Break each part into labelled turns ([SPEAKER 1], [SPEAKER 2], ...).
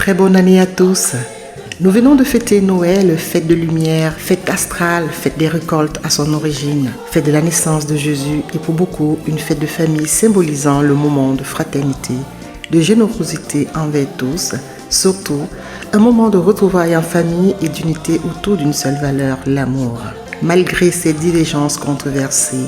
[SPEAKER 1] très bonne année à tous. Nous venons de fêter Noël, fête de lumière, fête astrale, fête des récoltes à son origine, fête de la naissance de Jésus et pour beaucoup une fête de famille symbolisant le moment de fraternité, de générosité envers tous, surtout un moment de retrouvailles en famille et d'unité autour d'une seule valeur, l'amour. Malgré ces divergences controversées,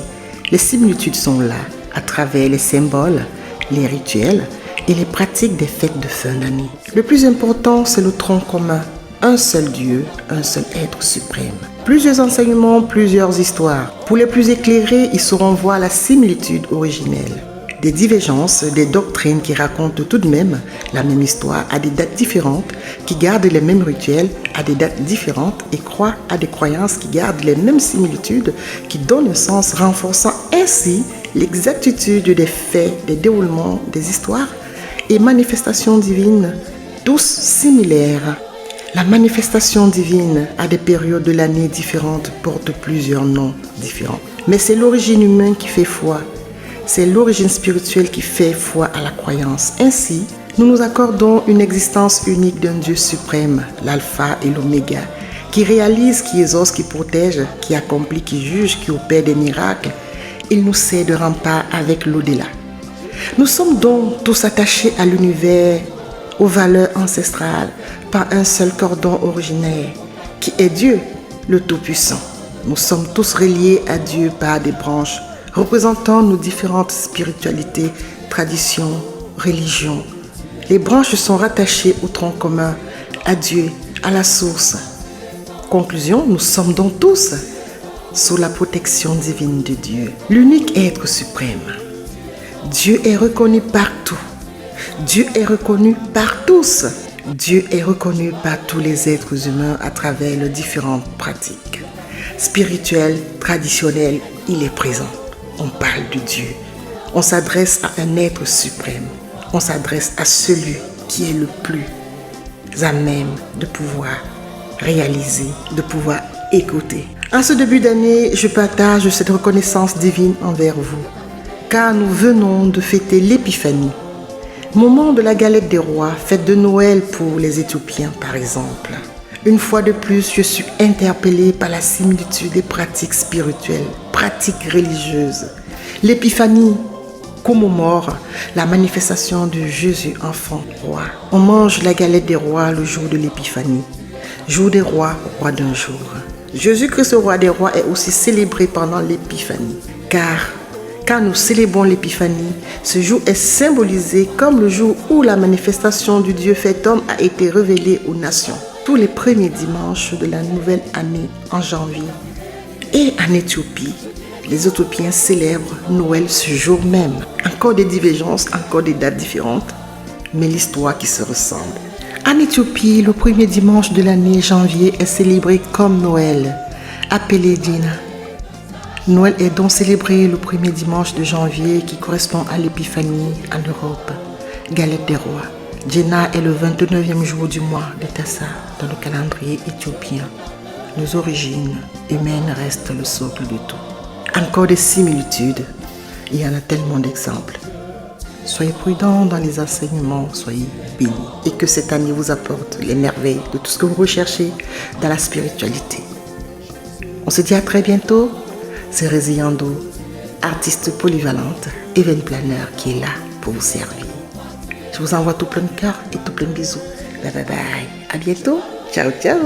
[SPEAKER 1] les similitudes sont là à travers les symboles, les rituels et les pratiques des fêtes de fin d'année. Le plus important, c'est le tronc commun. Un seul Dieu, un seul être suprême. Plusieurs enseignements, plusieurs histoires. Pour les plus éclairés, ils sauront voir la similitude originelle. Des divergences, des doctrines qui racontent tout de même la même histoire à des dates différentes, qui gardent les mêmes rituels à des dates différentes et croient à des croyances qui gardent les mêmes similitudes, qui donnent un sens renforçant ainsi l'exactitude des faits, des déroulements, des histoires et manifestations divines, tous similaires. La manifestation divine à des périodes de l'année différentes porte plusieurs noms différents. Mais c'est l'origine humaine qui fait foi. C'est l'origine spirituelle qui fait foi à la croyance. Ainsi, nous nous accordons une existence unique d'un Dieu suprême, l'alpha et l'oméga, qui réalise, qui exauce, qui protège, qui accomplit, qui juge, qui opère des miracles. Il nous sert de rempart avec l'au-delà. Nous sommes donc tous attachés à l'univers, aux valeurs ancestrales, par un seul cordon originaire, qui est Dieu, le Tout-Puissant. Nous sommes tous reliés à Dieu par des branches, représentant nos différentes spiritualités, traditions, religions. Les branches sont rattachées au tronc commun, à Dieu, à la source. Conclusion, nous sommes donc tous sous la protection divine de Dieu, l'unique être suprême. Dieu est reconnu partout. Dieu est reconnu par tous. Dieu est reconnu par tous les êtres humains à travers les différentes pratiques. Spirituelles, traditionnelles, il est présent. On parle de Dieu. On s'adresse à un être suprême. On s'adresse à celui qui est le plus à même de pouvoir réaliser, de pouvoir écouter. En ce début d'année, je partage cette reconnaissance divine envers vous, car nous venons de fêter l'Épiphanie, moment de la galette des rois, fête de Noël pour les Éthiopiens par exemple. Une fois de plus, je suis interpellée par la similitude des pratiques spirituelles, pratiques religieuses. L'Épiphanie commémore la manifestation de Jésus enfant roi. On mange la galette des rois le jour de l'Épiphanie, jour des rois, roi d'un jour. Jésus-Christ, roi des rois, est aussi célébré pendant l'Épiphanie, car quand nous célébrons l'Épiphanie, ce jour est symbolisé comme le jour où la manifestation du Dieu fait homme a été révélée aux nations. Tous les premiers dimanches de la nouvelle année en janvier. Et en Éthiopie, les Éthiopiens célèbrent Noël ce jour même. Encore des divergences, encore des dates différentes, mais l'histoire qui se ressemble. En Éthiopie, le premier dimanche de l'année janvier est célébré comme Noël, appelé Dina. Noël est donc célébré le premier dimanche de janvier qui correspond à l'Épiphanie en Europe. Galette des rois. Djena est le 29e jour du mois de Tassa dans le calendrier éthiopien. Nos origines humaines restent le socle de tout. Encore des similitudes. Il y en a tellement d'exemples. Soyez prudents dans les enseignements, soyez bénis. Et que cette année vous apporte les merveilles de tout ce que vous recherchez dans la spiritualité. On se dit à très bientôt. C'est Résiando, artiste polyvalente, event planner qui est là pour vous servir. Je vous envoie tout plein de cœur et tout plein de bisous. Bye bye bye. À bientôt. Ciao ciao.